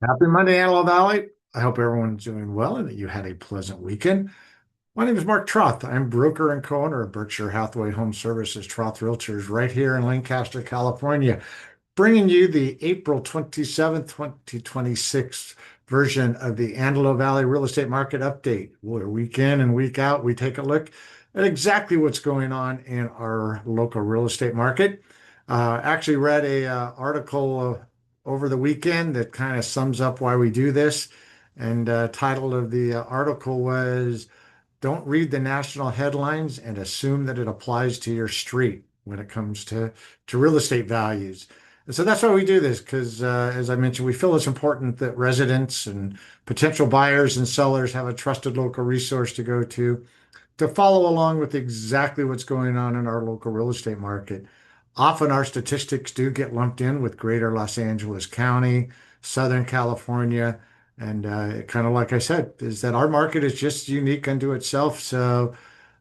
Happy Monday, Antelope Valley. I hope everyone's doing well and that you had a pleasant weekend. My name is Mark Troth. I'm broker and co-owner of Berkshire Hathaway HomeServices, Troth Realtors, right here in Lancaster, California, bringing you the April 27th, 2026 version of the Antelope Valley Real Estate Market Update, where week in and week out, we take a look at exactly what's going on in our local real estate market. Actually read a article over the weekend that kind of sums up why we do this. And title of the article was "Don't read the national headlines and assume that it applies to your street when it comes to real estate values." And so that's why we do this, because as I mentioned, we feel it's important that residents and potential buyers and sellers have a trusted local resource to go to follow along with exactly what's going on in our local real estate market. Often our statistics do get lumped in with Greater Los Angeles County, Southern California, and kind of like I said, is that our market is just unique unto itself. So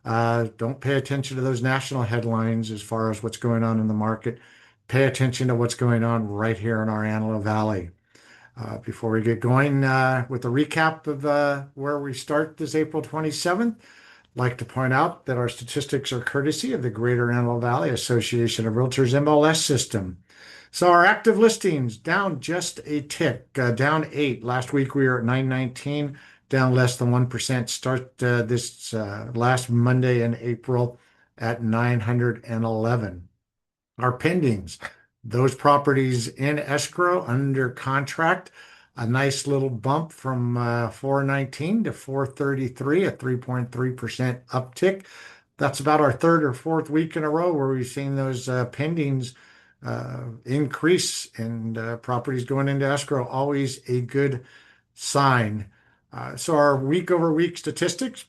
don't pay attention to those national headlines as far as what's going on in the market. Pay attention to what's going on right here in our Antelope Valley. Before we get going with a recap of where we start this April 27th, like to point out that our statistics are courtesy of the Greater Antelope Valley Association of Realtors MLS system. So our active listings down just a tick, down 8. Last week we were at 919, down less than 1%. Start this last Monday in April at 911. Our pendings, those properties in escrow under contract, a nice little bump from 419 to 433, a 3.3% uptick. That's about our third or fourth week in a row where we've seen those pendings increase and properties going into escrow, always a good sign. So our week over week statistics,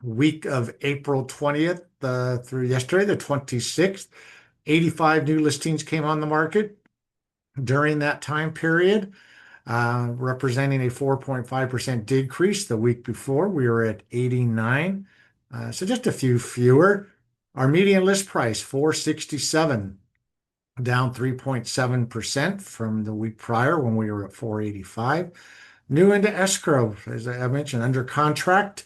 week of April 20th through yesterday, the 26th, 85 new listings came on the market during that time period, representing a 4.5% decrease. The week before, we were at 89. So just a few fewer. Our median list price, 467, down 3.7% from the week prior when we were at 485. New into escrow, as I mentioned, under contract,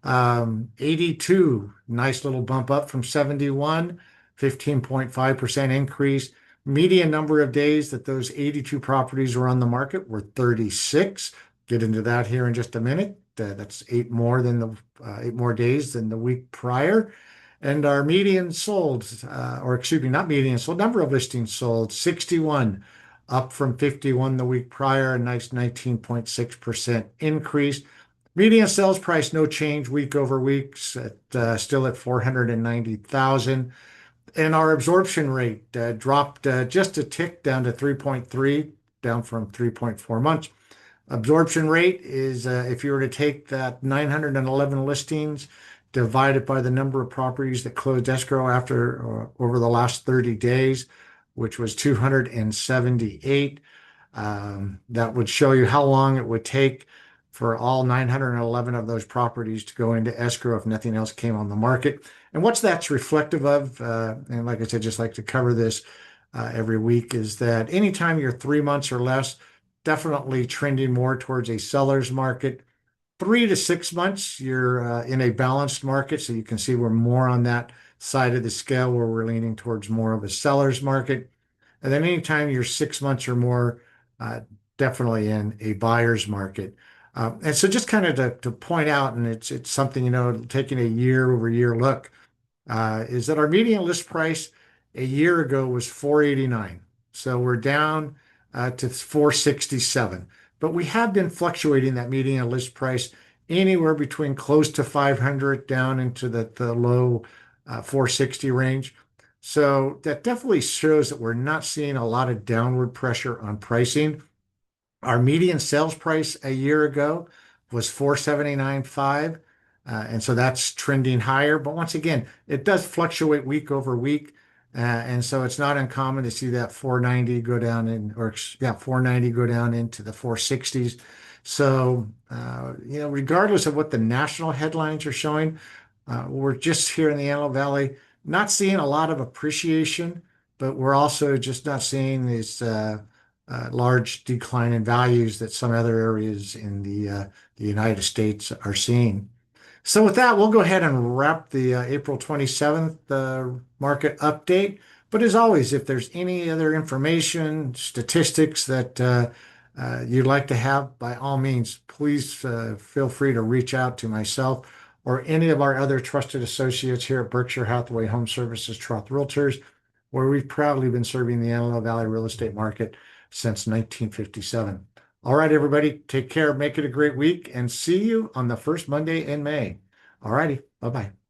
82, nice little bump up from 71, 15.5% increase. Median number of days that those 82 properties were on the market were 36. Get into that here in just a minute. That's 8 more days than the week prior. And our median sold, or excuse me, not median sold, number of listings sold, 61, up from 51 the week prior, a nice 19.6% increase. Median sales price, no change week over week, still at 490,000. And our absorption rate dropped just a tick down to 3.3, down from 3.4 months. Absorption rate is if you were to take that 911 listings divided by the number of properties that closed escrow after over the last 30 days, which was 278. That would show you how long it would take for all 911 of those properties to go into escrow if nothing else came on the market. And what's that's reflective of, and like I said, just like to cover this every week, is that anytime you're 3 months or less, definitely trending more towards a seller's market. 3 to 6 months, you're in a balanced market. So you can see we're more on that side of the scale where we're leaning towards more of a seller's market. And then anytime you're 6 months or more, definitely in a buyer's market. And so just kind of to point out, and it's something, taking a year over year look, is that our median list price a year ago was 489. So we're down to 467. But we have been fluctuating that median list price anywhere between close to 500 down into the low 460 range. So that definitely shows that we're not seeing a lot of downward pressure on pricing. Our median sales price a year ago was 479.5, and so that's trending higher. But once again, it does fluctuate week over week, and so it's not uncommon to see that 490 go down 490 go down into the 460s. So regardless of what the national headlines are showing, we're just here in the Antelope Valley not seeing a lot of appreciation, but we're also just not seeing these large decline in values that some other areas in the United States are seeing. So with that, we'll go ahead and wrap the April 27th market update. But as always, if there's any other information, statistics that you'd like to have, by all means, please feel free to reach out to myself or any of our other trusted associates here at Berkshire Hathaway Home Services Troth Realtors, where we've proudly been serving the Antelope Valley real estate market since 1957. All right, everybody, take care, make it a great week, and see you on the first Monday in May. All righty, bye-bye.